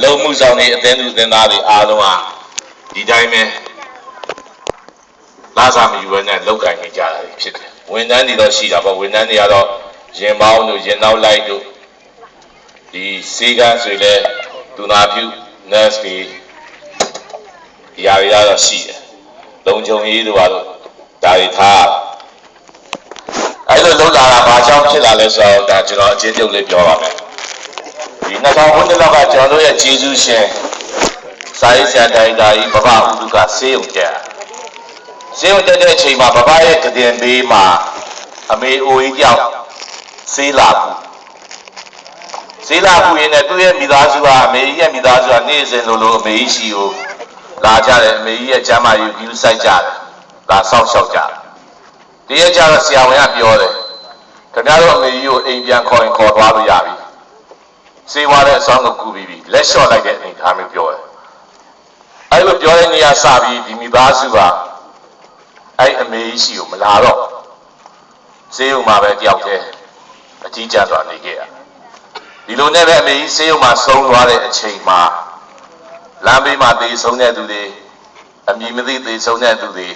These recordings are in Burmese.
လုံးမှုဆောင်နေအသင်းသူအသင်းသားတွေအားလုံးဟာဒီတိုင်းပဲလာစားမယူဘဲနဲ့လောက်ကင်နေကြတာဖြစ်တယ်ဝန်ထမ်းတွေတော့ရှိတာပေါ့ဝန်ထမ်းတွေကတော့ရင်ပေါင်းတို့ရင်နောက်လိုက်တို့ဒီစေကန်းဆိုလဲဒူနာပြု nurse တွေဒီအရာတွေတော့ရှိတယ်လုံခြုံရေးတို့ပါလို့ဒါတွေထားအဲ့လိုလုံလာတာဘာကြောင့်ဖြစ်လာလဲဆိုတော့ဒါကျွန်တော်အချင်းချုပ်လေးပြောပါမယ်ဒီ2000ခုနှစ်လောက်ကကျွန်တော်တို့ရဲ့ဂျေဇုရှင်စာရေးဆရာတိုင်တာကြီးဘဘဥဒုကဆေးရုံကျဆေးရုံတက်တဲ့အချိန်မှာဘဘရဲ့ကတင်ပေးမှာအမေအိုကြီးကြောင့်ဆေးလာဘူးဆေးလာဘူးရင်လည်းသူ့ရဲ့မိသားစုကအမေကြီးရဲ့မိသားစုကနေ့စဉ်လိုအမေကြီးရှိကိုလာကြတယ်အမေကြီးရဲ့ကျမ်းမာရေးယူဆိုင်ကြတယ်ဒါဆောက်ရှောက်ကြတယ်ဒီရဲ့ကျတော့ဆရာဝန်ကပြောတယ်ခင်ဗျားတို့အမေကြီးကိုအိမ်ပြန်ခေါ်ရင်ခေါ်သွားလို့ရပြီစေဝါတဲ့အဆောင်ကိုကူပြီးလက်လျှော့လိုက်တဲ့အနေထားမျိုးပြောတယ်အဲ့လိုပြောတဲ့နေရာစပြီးဒီမိသားစုကအဲ့အမေကြီးရှိကိုမလာတော့ဆေးရုံမှာပဲတယောက်တည်းအကြီးကျယ်စွာနေခဲ့ရဒီလိုနဲ့ပဲအမေကြီးဆေးရုံမှာဆုံးသွားတဲ့အချိန်မှာလမ်းဘေးမှာသေဆုံးတဲ့သူတွေအမည်မသိသေဆုံးတဲ့သူတွေ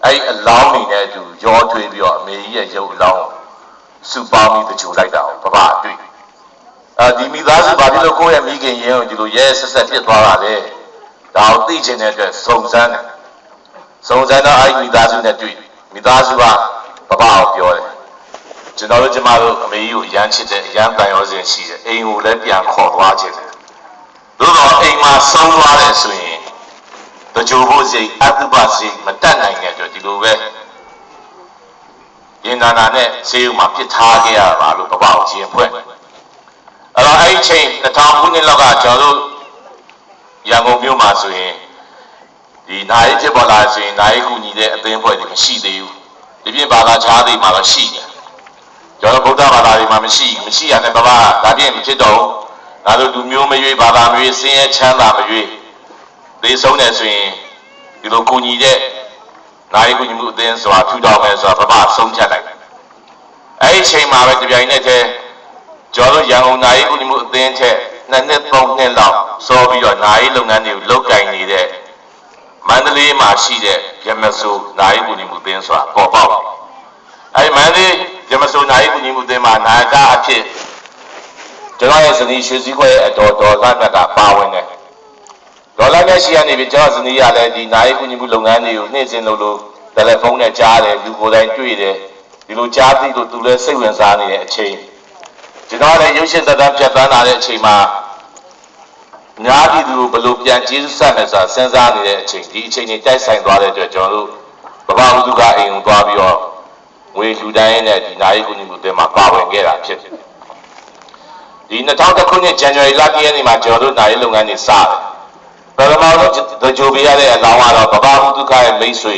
အဲ့အလောင်းတွေနဲ့အတူရောထွေးပြီးတော့အမေကြီးရဲ့ရုပ်အလောင်းစုပေါင်းပြီးတချို့လိုက်တာကိုဘဘတွေ့ဒီမိသားစုဘာဖြစ်လို့ကိုယ့်ရဲ့မိခင်ရင်းကိုဒီလိုရဲဆက်ဆက်ဖြစ်သွားတာလဲဒါကိုသိချင်တဲ့အတွက်စုံစမ်းတော့အဲ့မိသားစုနဲ့တွေ့မိသားစုကဘဘကိုပြောတယ်ကျွန်တော်တို့ကျမတို့အမေကြီးကိုရမ်းချစ်တယ်ရမ်းပန်ရောစဉ်ရှိတယ်အိမ်ကိုလည်းပြန်ခေါ်သွားခြင်းတယ်သို့တော့အိမ်မှာဆုံးသွားတယ်ဆိုရင်တကြိုဖို့စိတ်အတုပစိတ်မတတ်နိုင်တဲ့အတွက်ဒီလိုပဲရင်နာနာနဲ့ဆေးရုံမှာပြစ်ထားခဲ့ရပါလို့ဘဘကိုရှင်းဖွင့်အဲ့တော့အဲ့ဒီချိန်2000ခုနှစ်လောက်ကကျွန်တော်တို့ရန်ကုန်မြို့မှာဆိုရင်ဒီနိုင်ဖြစ်ပေါ်လာဆိုရင်နိုင်ကူညီတဲ့အသင်းဖွဲ့တွေမရှိသေးဘူးဒီပြင်ဘာသာခြားတွေမှာတော့ရှိတယ်ကျွန်တော်ဗုဒ္ဓဘာသာတွေမှာမရှိရတဲ့ဘဘဒါပြင်မဖြစ်တော့ဘူးဒါတို့လူမျိုးမရွေးဘာသာမရွေးစင်းရဲချမ်းသာမရွေးသေဆုံးတယ်ဆိုရင်ဒီလိုကူညီတဲ့နိုင်ကူညီမှုအသင်းဆိုတာထူထောင်မယ်ဆိုတာဘဘဆုံးဖြတ်လိုက်အဲ့ဒီချိန်မှာပဲတပြိုင်နက်တည်းကျွန်တော်တို့ရန်ကုန်နိုင်ကူညီမှုအသင်းထက်2နှစ်3နှစ်လောက်စောပြီးတော့နိုင်လုပ်ငန်းတွေကိုလုပ်ကင်နေတဲ့မန္တလေးမှာရှိတဲ့ရမဆိုနိုင်ကူညီမှုအသင်းဆိုတာပေါ်ပေါက်အဲ့မန္တလေးရမဆိုနိုင်ကူညီမှုအသင်းမှာနာယကအဖြစ်ကျွန်တော်ရဲ့ဇနီးရွှေစည်းခွဲရဲ့အတော်ဒေါ်လာမြတ်ကပါဝင်တယ်ဒေါ်လာမြတ်ရှိရနေပြီကျွန်တော်ဇနီးရလည်းဒီနိုင်ကူညီမှုလုပ်ငန်းတွေကိုနေ့စဉ်လိုတယ်လီဖုန်းနဲ့ကြားတယ်လူကိုယ်တိုင်တွေ့တယ်ဒီလိုကြားသိလို့သူလည်းစိတ်ဝင်စားနေတဲ့အချိန်ကျွန်တော်လည်းရုပ်ရှင်သက်တမ်းဖြတ်သန်းလာတဲ့အချိန်မှာများပြည်သူဘယ်လိုပြန်ကျေးဇူးဆက်မယ်ဆိုတာစဉ်းစားနေတဲ့အချိန်ဒီအချိန်ကြီးတိုက်ဆိုင်သွားတဲ့အတွက်ကျွန်တော်တို့ဘဘဥဒုကအိမ်ကိုသွားပြီးတော့ငွေလူတိုင်းနဲ့ဒီနိုင်ကူညီမှုတွေမှာပါဝင်ခဲ့တာဖြစ်တယ်ဒီ2000ခုနှစ်ဇန်နဝါရီလ1ရက်နေ့မှာကျွန်တော်တို့နိုင်လုပ်ငန်းတွေစတယ်ပထမဆုံးကြိုပေးရတဲ့အလောင်းကတော့ဘဘဥဒုကရဲ့မိတ်ဆွေ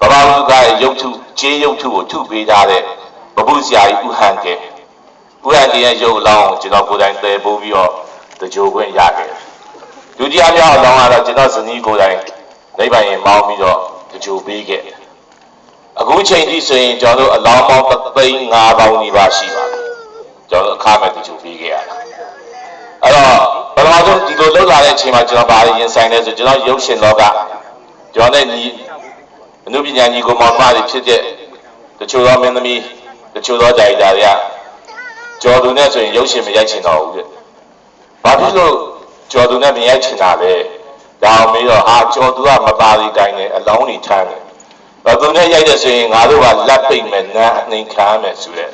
ဘဘဥဒုကရဲ့ရုပ်ထုကျေးရုပ်ထုကိုထုပေးထားတဲ့ဘဘုဆရာကြီးဦးဟန်ကဲရဲ့ရုပ်အလောင်းကိုကျွန်တော်ကိုယ်တိုင်သယ်ပိုးပြီးတော့တကြိုခွင့်ရခဲ့တယ်ဒုတိယမြောက်အလောင်းကတော့ကျွန်တော်ဇနီးကိုယ်တိုင်နိဗ္ဗာန်ရင်မောင်းပြီးတော့တကြိုပေးခဲ့တယ်အခုချိန်ထိဆိုရင်ကျွန်တော်တို့အလောင်းပေါင်း3,500နီးပါးရှိပါတယ်ကျွန်တော်အခါမဲ့တကြိုပေးခဲ့ရတာအဲ့တော့ပထမဆုံးဒီလိုလောက်လာတဲ့အချိန်မှာကျွန်တော်ဗာရင်ဆိုင်လဲဆိုကျွန်တော်ရုပ်ရှင်လောကကျွန်တော်နဲ့ညီအနုပညာညီကိုမောင်မတွေဖြစ်တဲ့တချို့သောမင်းသမီးတချို့သောဒါရိုက်တာတွေကကျော်သူနဲ့ဆိုရင်ရုပ်ရှင်မရိုက်ချင်တော့ဘူးတဲ့။ဘာဖြစ်လို့ကျော်သူနဲ့မရိုက်ချင်တာလဲ။ဒါအောင်ပြီးတော့ဟာကျော်သူကမပါရီတိုင်းနဲ့အလောင်းတွေထမ်းတယ်။ဘာသူနဲ့ရိုက်တဲ့ဆိုရင်ငါတို့ကလက်ပိတ်မယ်နန်းအနေခံမယ်ဆိုတဲ့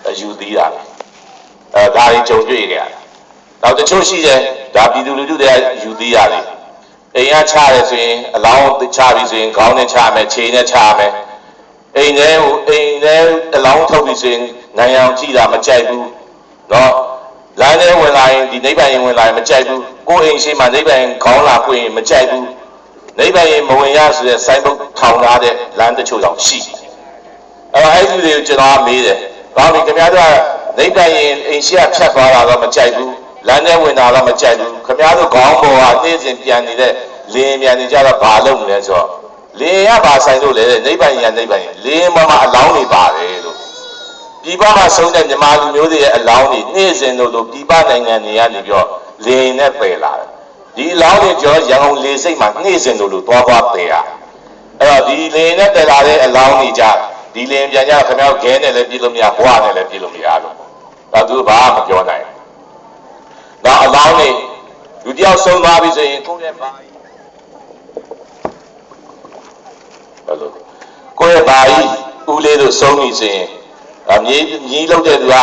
အယူသီးတာ။ဒါရင်ကြုံတွေ့ကြရတယ်။နောက်တချို့ရှိတယ်ဒါပြည်သူလူထုတွေကယူသီးရတယ်။အိမ်ကချရတယ်ဆိုရင်အလောင်းချပြီးဆိုရင်ခေါင်းနဲ့ချရမယ်ခြေနဲ့ချရမယ်။အိမ်ထဲအလောင်းထုတ်ပြီးဆိုရင်နိုင်အောင်ကြည့်တာမကြိုက်ဘူးနော်လမ်းထဲဝင်လာရင်ဒီနိဗ္ဗာန်ရင်ဝင်လာရင်မကြိုက်ဘူးကိုယ်အိမ်ရှိမှနိဗ္ဗာန်ခေါင်းလာပွင့်ရင်မကြိုက်ဘူးနိဗ္ဗာန်ရင်မဝင်ရဆိုတဲ့စိုင်းပုတ်ထောင်ထားတဲ့လမ်းတချို့တော့ရှိအဲ့ဒီတွေကိုကျွန်တော်မေးတယ်ဘာလို့ခင်ဗျားတို့ကနိဗ္ဗာန်ရင်အိမ်ရှိကဖြတ်သွားတာတော့မကြိုက်ဘူးလမ်းထဲဝင်တာတော့မကြိုက်ဘူးခင်ဗျားတို့ခေါင်းပေါ်ကနေ့စဉ်ပြန်နေတဲ့လင်းပြန်နေကြတော့ဘာလုပ်မလဲဆိုတော့လင်းရပါဆိုင်လို့လေနိဗ္ဗာန်ရင်နိဗ္ဗာန်ရင်လင်းပေါ်မှာအလောင်းတွေပါတယ်လို့ ပြည်ပမှာဆုံးတဲ့မြန်မာလူမျိုးတွေရဲ့အလောင်းတွေနေ့စဉ်လိုပြည်ပနိုင်ငံတွေကနေပြီးတော့လေနဲ့ပယ်လာတယ်ဒီအလောင်းတွေကျွန်တော်ရန်ကုန်လေစိတ်မှာနေ့စဉ်လိုသွားပယ်ရအဲ့တော့ဒီလေနဲ့ပယ်လာတဲ့အလောင်းတွေကြဒီလေပြန်ကြခင်ဗျားခဲနဲ့လည်းပြည့်လို့မရဘွားနဲ့လည်းပြည့်လို့မရလို့ဒါသူဘာမှမပြောနိုင်ဒါအလောင်းတွေလူတယောက်ဆုံးသွားပြီဆိုရင်ကိုယ့်ရဲ့ဘာအဲ့လိုကိုယ့်ရဲ့ဘာကြီးဦးလေးတို့ဆုံးပြီဆိုရင်မြေလောက်တဲ့သူက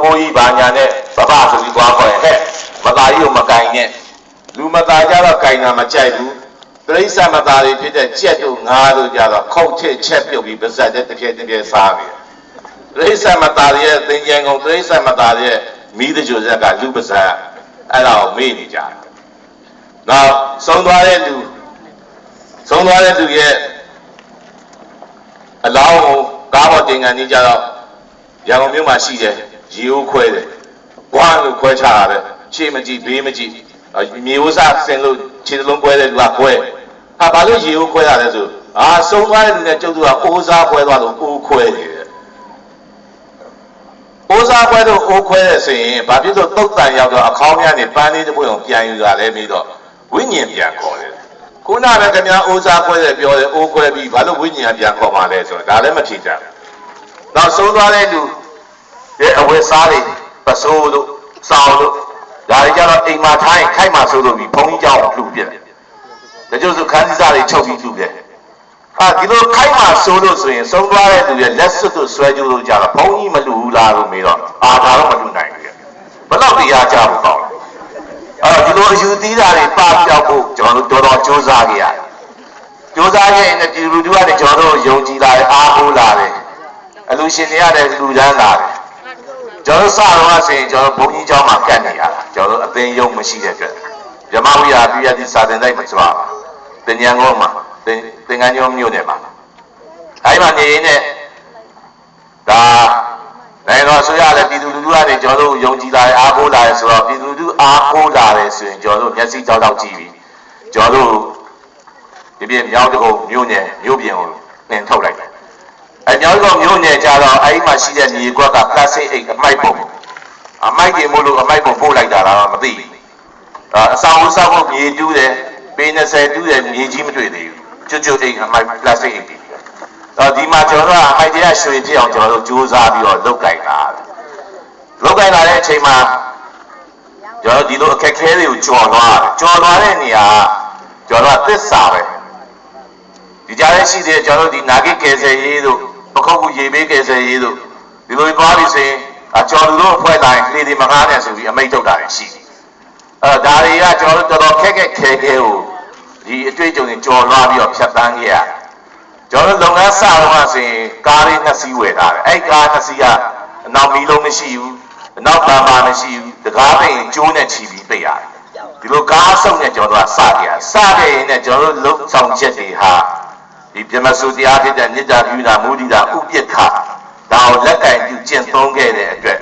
ဘိုးကြီးဘာညာနဲ့ဘဘဆိုပြီးသွားခေါ်ရင်ဟဲ့မသားကြီးကိုမကင်နဲ့လူမသားကြတော့ကင်တာမကြိုက်ဘူးတရိစ္ဆာန်မသားတွေဖြစ်တဲ့ကြက်တို့ငါးတို့ကြတော့ခုတ်ထစ်ချက်ပြုတ်ပြီးပါဇက်တဲ့တစ်ပြဲစားပြီတရိစ္ဆာန်မသားတွေရဲ့သင်္ကြန်ကုန်တရိစ္ဆာန်မသားတွေရဲ့မိသကြိုဆက်ကလူပါဇက်အဲ့ဒါကိုမေ့နေကြတယ်နောက်ဆုံးသွားတဲ့လူရဲ့အလောင်းကိုကားပေါ်တင်ကန်နေကြတော့ရန်ကုန်မြို့မှာရှိတယ်ရေအိုးခွဲတယ်ဘွားလို့ခွဲချတာပဲရှေ့မကြည့်ဘေးမကြည့်မြေဥစားဆင်လို့ခြေလုံးကွဲတဲ့လူကခွဲဘာလို့ရေအိုးခွဲရလဲဆိုဆုံးသွားတဲ့လူနဲ့ကျုပ်တို့ကအိုးစားခွဲသွားလို့အိုးခွဲနေတယ်အိုးစားခွဲလို့အိုးခွဲရဆိုရင်ဘာဖြစ်လို့တုတ်တန်ရောက်တော့အခေါင်းများနဲ့ပန်းလေးတစ်ပွင့်အောင်ပြန်ယူတာလဲပြီးတော့ဝိညာဉ်ပြန်ခေါ်တယ်ခုနကခင်ဗျားအိုးစားခွဲတယ်ပြောတယ်အိုးခွဲပြီးဘာလို့ဝိညာဉ်ပြန်ခေါ်မှလဲဆိုတော့ဒါလည်းမဖြစ်ကြဘူးနောက်ဆုံးသွားတဲ့လူရဲ့အဝတ်စားတွေပစိုးတို့စောင်းတို့ဒါတွေကြတော့အိမ်မှာထိုင်းခိုက်မှာဆိုလို့ပြီးဘုံကြီးကြောင်းလှူပြတယ်ဒါကျို့ဆိုခန်းစည်းစားတွေချုပ်ပြီးလှူပြတယ်ဒီလိုခိုက်မှာဆိုလို့ဆိုရင်ဆုံးသွားတဲ့လူရဲ့လက်စွပ်တို့ဆွဲကြိုးတို့ကြတော့ဘုံကြီးမလှူဘူးလားလို့မေးတော့ဒါတော့မလှူနိုင်ဘူးဘယ်တော့တရားကြဖို့ကောင်းလဲဒီလိုအယူသီးတာတွေပပျောက်ဖို့ကျွန်တော်တို့တော်စူးစမ်းခဲ့ရတယ်စူးစမ်းခဲ့ရင်ဒီလူတို့ကကျွန်တော်တို့ယုံကြည်လာတယ်အားကိုးလာတယ်အလူရှင်တွေရတယ်လူတန်းလာတယ်ကျွန်တော်စတော့ဆိုရင်ကျွန်တော်ဘုန်းကြီးကျောင်းမှာကတ်နေရတာကျွန်တော်အသိယုံမရှိတဲ့အတွက်ဓမ္မဝိဟာရပြည့်တိစာသင်တိုက်မစွာတင်ញံကုန်းမှာသင်္ကန်းကျောင်းမြို့နယ်မှာအဲဒီမှာနေနေဒါနိုင်ငံတော်ဆိုရတဲ့ပြည်သူလူထုကနေကျွန်တော်တို့ယုံကြည်လာတယ်အားကိုးလာတယ်ဆိုတော့ပြည်သူလူထုအားကိုးလာတယ်ဆိုရင်ကျွန်တော်တို့မျက်စိကြောက်ကြည့်ပြီးကျွန်တော်တို့ဒီပြင်မြောက်တကုတ်မြို့နယ်မြို့ပြင်ကိုနှင်ထုတ်လိုက်တယ်မြောက်တကုတ်မြို့နယ်ကြတော့အဲဒီမှာရှိတဲ့မြေကွက်ကပလတ်စတစ်အိတ်အမိုက်ပုံအမိုက်တွေမို့လို့အမိုက်ပုံပို့လိုက်တာတော့မသိဘူးအဆောင်ဦးဆောက်ဖို့မြေတူးတယ်ပေ20တူးတယ်မြေကြီးမတွေ့သေးဘူးကျွတ်အိတ်အမိုက်ပလတ်စတစ်အိတ်ဒီမှာကျွန်တော်တို့အမိုက်တရားရွှေဖြစ်အောင်ကျွန်တော်တို့ကြိုးစားပြီးတော့လုပ်ကြိုင်တာတဲ့အချိန်မှာကျွန်တော်ဒီလိုအခက်ခဲတွေကိုကြော်သွားတဲ့နေရာကျွန်တော်တို့သစ္စာပဲဒီကြားရရှိတဲ့ကျွန်တော်တို့ဒီနာဂိကယ်ဆယ်ရေးတို့ပခုတ်ကူရေပေးကယ်ဆယ်ရေးတို့ဒီလိုသွားပြီးဆိုရင်ကျွန်တော်တို့အဖွဲ့တိုင်းလေဒီမကားနဲ့ဆိုပြီးအမိတ်ထုတ်တာရှိတယ်ဒါတွေကကျွန်တော်တို့တော်တော်ခက်ခဲကိုဒီအတွေ့အကြုံတွေကြော်လွှားပြီးတော့ဖြတ်တန်းခဲ့ရကျွန်တော်လုပ်ငန်းစတော့ဆိုရင်ကားလေး2စီးဝယ်ထားတယ်အဲ့ကား2စီးကအနောက်မီလုံးမရှိဘူးအနောက်ပန်ပါမရှိဘူးတကားပိန်ကျိုးနဲ့ချီပြီးပိတ်ရတယ်ဒီလိုကားစုံနဲ့ကျွန်တော်တို့ကစခဲ့ရင်လည်းကျွန်တော်တို့လုံဆောင်ချက်တွေဟာဒီပြမစုတရားဖြစ်တဲ့မြစ်တာပြူတာမူဒီတာဥပိ္ပခဒါကိုလက်ကင်ပြုကျင့်သုံးခဲ့တဲ့အတွက်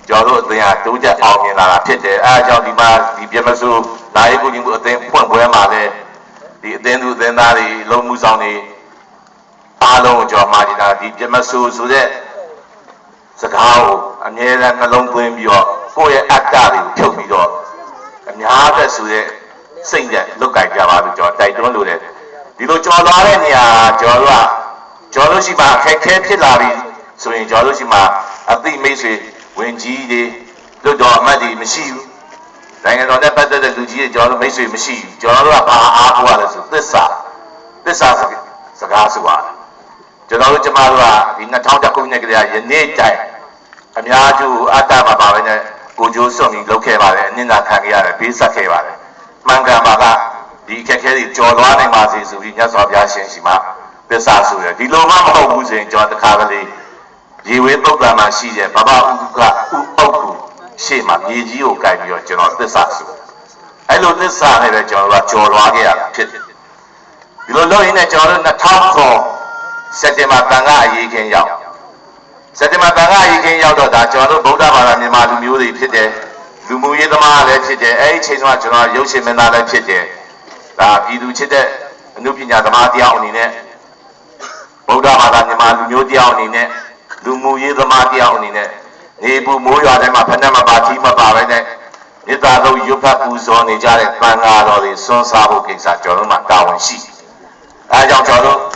ကျွန်တော်တို့အသင်းဟာတိုးတက်အောင်မြင်လာတာဖြစ်တယ်အဲအကြောင်းဒီမှာဒီပြမစုနာရီကိုညီမှုအသင်းဖွင့်ပွဲမှာလည်းဒီအသင်းသူအသင်းသားတွေလုံမှုဆောင်တွေအားလုံးကြော်မာနေတာဒီပြမဆိုဆိုတဲ့စကားကိုအမြဲတမ်းနှလုံးသွင်းပြီးတော့ကိုယ့်ရဲ့အတ္တတွေကိုဖြုတ်ပြီးတော့အများသက်ဆိုတဲ့စိတ်နဲ့လုတ်ကြိုက်ကြပါလို့ကျွန်တော်တိုက်တွန်းလို့တယ်ဒီလိုကြော်သွားတဲ့နေရာကျွန်တော်တို့ရှိမှအခက်ခဲဖြစ်လာပြီဆိုရင်ကျွန်တော်တို့ရှိမှအသိမိတ်ဆွေဝင်ကြီးတွေလွတ်တော်အမတ်တွေမရှိဘူးနိုင်ငံတော်နဲ့ပတ်သက်တဲ့လူကြီးတွေကျွန်တော်တို့မိတ်ဆွေမရှိဘူးကျွန်တော်တို့ကဘာအားကိုးရလဲဆိုသစ္စာစကားဆိုပါကျွန်တော်တို့ကျမတို့ကဒီ2000ခုနှစ်ကလေးယနေ့တိုင်အများကျိုးအတ္တမှာပါပဲနဲ့ကိုကျိုးစွန့်ပြီးလုပ်ခဲ့ပါတယ်အနစ်နာခံခဲ့ရတယ်ဘေးဆက်ခဲ့ပါတယ်မှန်ကန်ပါကဒီအခက်အခဲတွေကြော်လွှားနိုင်ပါစေဆိုပြီးမြတ်စွာဘုရားရှင်ရှိမှသစ္စာဆိုရဒီလိုမှမဟုတ်ဘူးဆိုရင်ကျွန်တော်တခါကလေးရေဝေးပုဂ္ဂလာမှာရှိတဲ့ဘဘဥက္ကဥပုပ်ကူရှေ့မှာမြေကြီးကိုကြိုက်ပြီးတော့ကျွန်တော်သစ္စာဆိုအဲ့လိုသစ္စာနဲ့ပဲကျွန်တော်တို့ကြော်လွှားခဲ့ရတာဖြစ်တယ်ဒီလိုလုပ်ရင်းနဲ့ကျွန်တော်တို့2000စက်တင်ဘာတန်ခါအရေးခင်းရောက်တော့ဒါကျွန်တော်တို့ဗုဒ္ဓဘာသာမြန်မာလူမျိုးတွေဖြစ်တယ်လူမှုရေးသမားလည်းဖြစ်တယ်အဲ့ဒီအချိန်ကကျွန်တော်ရုပ်ရှင်မင်းသားလည်းဖြစ်တယ်ဒါပြည်သူချစ်တဲ့အနုပညာသမားတယောက်အနေနဲ့ဗုဒ္ဓဘာသာမြန်မာလူမျိုးတယောက်အနေနဲ့ လူမှုရေးသမားတယောက်အနေနဲ့နေပူမိုးရွာထဲမှာဖက်နဲ့မပါတီးမပါပဲနဲ့မြေသားတို့ရွတ်ဖတ်ပူဇော်နေကြတဲ့ပန်းကားတော်တွေစွန့်စားဖို့ကိစ္စကျွန်တော်တို့မှာတာဝန်ရှိအဲကြောင့်ကျွန်တော်တို့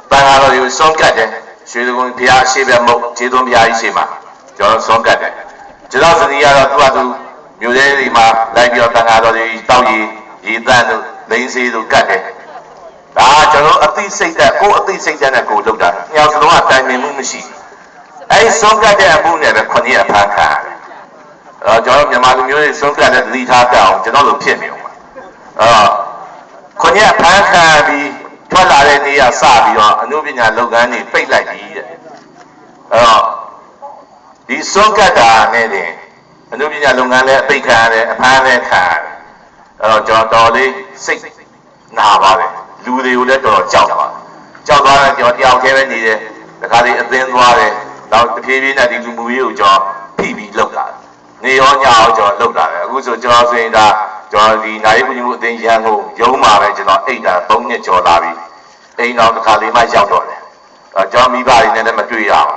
ပန်းကားတော်တွေကိုစွန့်ကတ်တယ်ရွှေကုန်းဘုရားရှိပဲမဟုတ်ခြေသွန်းဘုရားကြီးရှိမှာကျွန်တော်စွန့်ကတ်တယ်ကျွန်တော်စနီးကတော့သူ့မြို့သေးတွေမှာလိုက်ပြီးတော့ပန်းကားတော်တွေတောက်ရည်တန်းတို့လိန်စီတို့ကတ်တယ်ဒါကျွန်တော်အသိစိတ်သက်ကိုအသိစိတ်သက်နဲ့ကိုလုပ်တာညောင်စလုံးကတိုင်ပင်မှုမရှိအဲဒီစွန့်ကတ်တဲ့အမှုနဲ့ပဲ9ရက်ဖမ်းခံရတယ်ကျွန်တော်မြန်မာလူမျိုးတွေစွန့်ကတ်တဲ့သတိထားကြအောင်ကျွန်တော်တို့ဖြစ်နေအောင်ပါ9ရက်ဖမ်းခံပြီးထွက်လာတဲ့နေ့ကစပြီးတော့အနုပညာလုပ်ငန်းတွေပိတ်လိုက်ပြီတဲ့ဒီစွန့်ကတ်တာနဲ့တင်အနုပညာလုပ်ငန်းလည်းအပိတ်ခံရတယ်အဖမ်းလည်းခံရတယ်ကျွန်တော်လေးစိတ်နာပါတယ်လူတွေကိုလည်းတော်တော်ကြောက်သွားတယ်ကျွန်တော်တယောက်တည်းပဲနေတယ်တခါလေးအသင်းသွားတယ်နောက်တဖြည်းဖြည်းနဲ့ဒီလူမှုရေးကိုကျွန်တော်ဖိပြီးလုပ်တာနေရောညရောကျွန်တော်လုပ်တာတယ်အခုဆိုကျွန်တော်ဆိုရင်ဒါကျွန်တော်ဒီနိုင်ဘူးမှုအသင်းရန်ကုန်ရုံးမှာပဲကျွန်တော်အိတ်တာ3နှစ်ကျော်လာပြီအိမ်တော်တခါလေးမှရောက်တော့တယ်ကျွန်တော်မိဘတွေနဲ့လည်းမတွေ့ရအောင်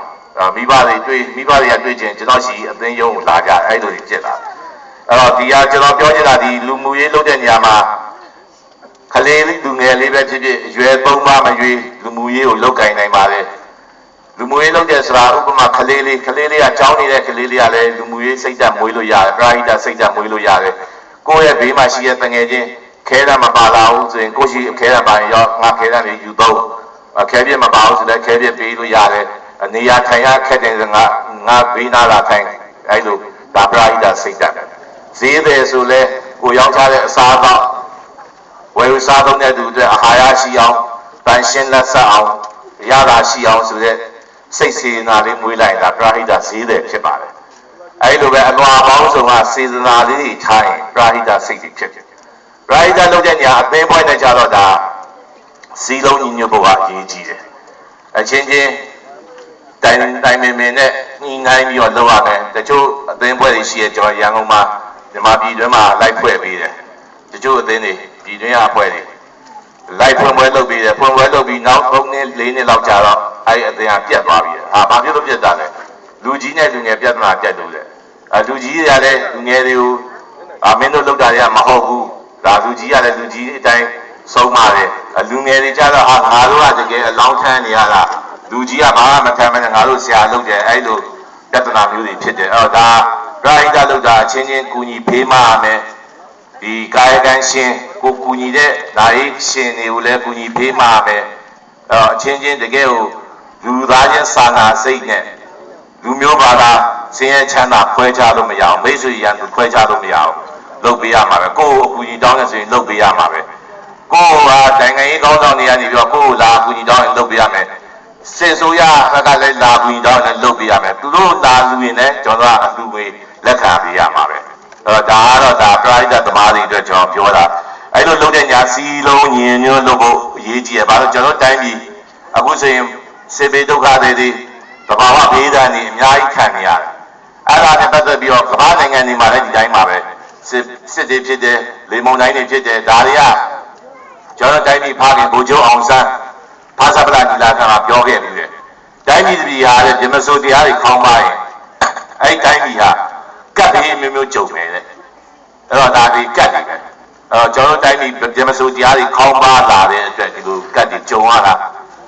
မိဘတွေကတွေ့ချင်းကျွန်တော်ရှိအသင်းရုံးကိုလာကြအဲ့လိုတွေဖြစ်လာအဲ့တော့ဒီကကျွန်တော်ပြောချင်တာဒီလူမှုရေးလုပ်တဲ့နေရာမှာခလေးလူငယ်လေးပဲဖြစ်ဖြစ်ရွယ်3ပါးမရွေးလူမှုရေးကိုလုပ်ကင်နိုင်ပါတယ်လူမှုရေးလုပ်တဲ့ဆိုတာဥပမာခလေးလေးကကြောင်းနေတဲ့ကလေးလေးကလည်းလူမှုရေးစိတ်ဓာတ်မွေးလို့ရတယ်ပရာဟိတစိတ်ဓာတ်မွေးလို့ရတယ်ကိုယ့်ရဲ့ဘေးမှာရှိတဲ့တငယ်ချင်းခဲတာမပါလာဘူးဆိုရင်ကိုရှိခဲတာပါရင်ရောငါခဲတာနေယူတော့ခဲပြမပါဘူးဆိုလည်းခဲပြပေးလို့ရတယ်နေရာထိုင်ရခက်တယ်ငါဘေးနာလာထိုင်အဲ့လိုဒါပရာဟိတစိတ်ဓာတ်ဈေးတယ်ဆိုလဲကိုရောက်ထားတဲ့အစားအသောက်ဝယ်စားသုံးတဲ့သူအတွက်အာဟာရရှိအောင်တန်ရှင်းလက်ဆက်အောင်ရတာရှိအောင်ဆိုတဲ့စိတ်စေနာလေးမွေးလိုက်တာပရာဟိတဈေးတယ်ဖြစ်ပါတယ်အဲဒီလိုပဲအလွာပေါင်းစုံကစေတနာလေးတွေထားရင်ပရာဟိတစိတ်တွေဖြစ်ပရာဟိတလုပ်တဲ့နေရာအသင်းပွဲနဲ့ကြတော့ဒါစီလုံးညီညွတ်ဖို့ကအရေးကြီးတယ်အချင်းချင်းတိုင်မင်နဲ့ညှိနှိုင်းပြီးတော့လုပ်ရမယ်တချို့အသင်းပွဲတွေရှိရကျွန်တော်ရန်ကုန်မှာမြန်မာပြည်တွင်းမှာလိုက်ဖွဲ့ပေးတယ်တချို့အသင်းတွေပြည်တွင်းအဖွဲတွေလိုက်ဖွင့်ပွဲလုပ်ပြီးတယ်ဖွင့်ပွဲလုပ်ပြီးနောက်3နှစ်4နှစ်လောက်ကြာတော့အဲ့အသင်းကပြတ်သွားပြီဘာဖြစ်လို့ပြတ်တာလဲလူကြီးနဲ့လူငယ်ပြဿနာပြတ်လို့လေလူကြီးတွေကလည်းလူငယ်တွေကိုမင်းတို့လုပ်တာတွေကမဟုတ်ဘူးဒါလူကြီးကလည်းလူကြီးအတိုင်းဆုံးပါတယ်လူငယ်တွေကြတော့ငါတို့ကတကယ်အလောင်းထမ်းနေရတာလူကြီးကဘာမှမထမ်းမနဲ့ငါတို့ဆရာလုပ်တယ်အဲ့လိုပြဿနာမျိုးတွေဖြစ်တယ်အဲ့တော့ဒါပရာဟိတလုပ်တာအချင်းချင်းကူညီဖေးမရမယ်ဒီကာယကံရှင်ကိုကူညီတဲ့ဓာတ်ရှင်တွေကိုလည်းကူညီဖေးမရမယ်အချင်းချင်းတကယ်ကိုလူသားချင်းစာနာစိတ်နဲ့လူမျိုးဘာသာဆင်းရဲချမ်းသာခွဲခြားလို့မရအောင်မိတ်ဆွေရန်သူခွဲခြားလို့မရအောင်လုပ်ပေးရမှာပဲကိုယ့်ကိုအကူအညီတောင်းနေဆိုရင်လုပ်ပေးရမှာပဲကိုယ့်ကနိုင်ငံရေးကောင်းဆောင်တွေကနေပြီးတော့ကိုယ့်ကိုလာအကူအညီတောင်းရင်လုပ်ပေးရမယ်စစ်ဆိုရဘက်ကလည်းလာအကူအညီတောင်းရင်လုပ်ပေးရမယ်သူတို့လာလူရင်လည်းကျွန်တော်ကအလူငွေလက်ခံပေးရမှာပဲဒါကတော့ဒါပရိသတ်သမားတွေအတွက်ကျွန်တော်ပြောတာအဲ့လိုလုပ်တဲ့ညာစီလုံးညင်ညွတ်လို့ဖို့အရေးကြီးတယ်ဘာလို့ကျွန်တော်တိုင်းပြည်အခုဆိုရင်စေဘေဒုက္ခတွေသဘာဝဘေးဒဏ်တွေအများကြီးခံနေရတယ်အဲ့ဒါနဲ့ပတ်သက်ပြီးတော့ကမ္ဘာနိုင်ငံတွေမှာလည်းဒီတိုင်းပါပဲစစ်တွေဖြစ်တယ်လေမုန်တိုင်းတွေဖြစ်တယ်ဒါတွေကကျွန်တော်တိုင်းပြည်ဖခင်ဗိုလ်ချုပ်အောင်ဆန်းဖားစပလာဒီလာကပြောခဲ့ပြီးတယ်တိုင်းပြည်ပြည်ဟာတဲ့ဗြဟ္မစိုးတရားတွေခေါင်းပါရင်အဲ့တိုင်းပြည်ဟာကတ်ပြီးမျိုးကြုံနေတယ်အဲ့တော့ဒါဒီကတ်တွေပဲကျွန်တော်တိုင်းပြည်ဗြဟ္မစိုးတရားတွေခေါင်းပါလာတဲ့အတွက်ဒီလိုကတ်တွေကြုံရတာ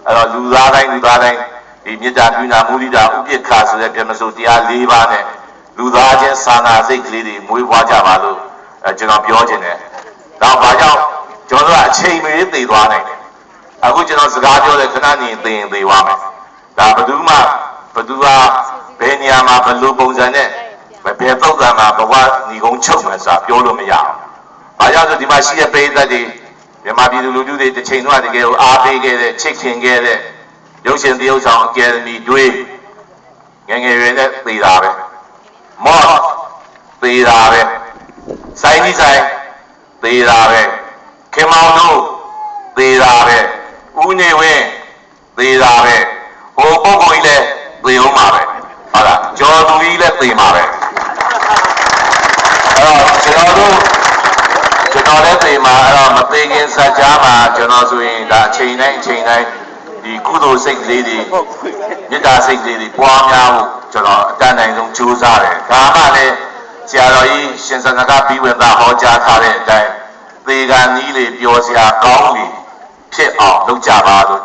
အဲ့တော့လူသားတိုင်းဒီမေတ္တာပြုနာမုဒိတာဥပိ္ပခာဆိုတဲ့ဗြဟ္မစိုးတရား၄ပါးနဲ့လူသားချင်းစာနာစိတ်ကလေးတွေမွေးဖွားကြပါလို့ကျွန်တော်ပြောချင်တယ်တော့ဘာကြောင့်ကျွန်တော်ကအချိန်မရွေးသိသွားနိုင်တယ်အခုကျွန်တော်စကားပြောတဲ့ခဏနေသိရင်သိသွားမယ်ဒါဘယ်သူကဘယ်နေရာမှာဘယ်လိုပုံစံနဲ့ဘယ်ပုံစံမှာဘဝညီကုန်းချုပ်မယ်ဆိုတာပြောလို့မရအောင်ဘာကြောင့်ဆိုဒီမှာရှိတဲ့ပရိသတ်တွေမြန်မာပြည်သူလူထုတွေတစ်ချိန်တော့တကယ်ကိုအားပေးခဲ့တဲ့ချစ်ခင်ခဲ့တဲ့ရုပ်ရှင်တရုပ်ဆောင်အကယ်ဒမီတွေးငယ်ရွယ်နဲ့သိတာပဲမော့သိတာပဲဆိုင်ကြီးဆိုင်သိတာပဲခင်မောင်တို့သိတာပဲဦးနေဝင်းသိတာပဲဟိုပုဂ္ဂိုလ်ကြီးလည်းသိအောင်ပါပဲဟုတ်လားကျော်သူကြီးလည်းသိမှာပဲအဲ့တော့ကျွန်တော်လည်းသိမှာအဲ့တော့မသိခင်စัจ जा မှာကျွန်တော်ဆိုရင်ဒါအချိန်တိုင်းဒီ9 ကုသိုလ်စိတ်ကလေးတွေမေတ္တာစိတ်ကလေးတွေပွားများဖို့ကျွန်တော်အတန်တိုင်းဆုံးကြိုးစားတယ်ဒါမှလည်းဆရာတော်ကြီးရှင်စန္ဒကပြီးဝင်သားဟောကြားထားတဲ့အတိုင်းသေကံကြီးလေးပြောစရာကောင်းပြီဖြစ်အောင်လုပ်ကြပါလို့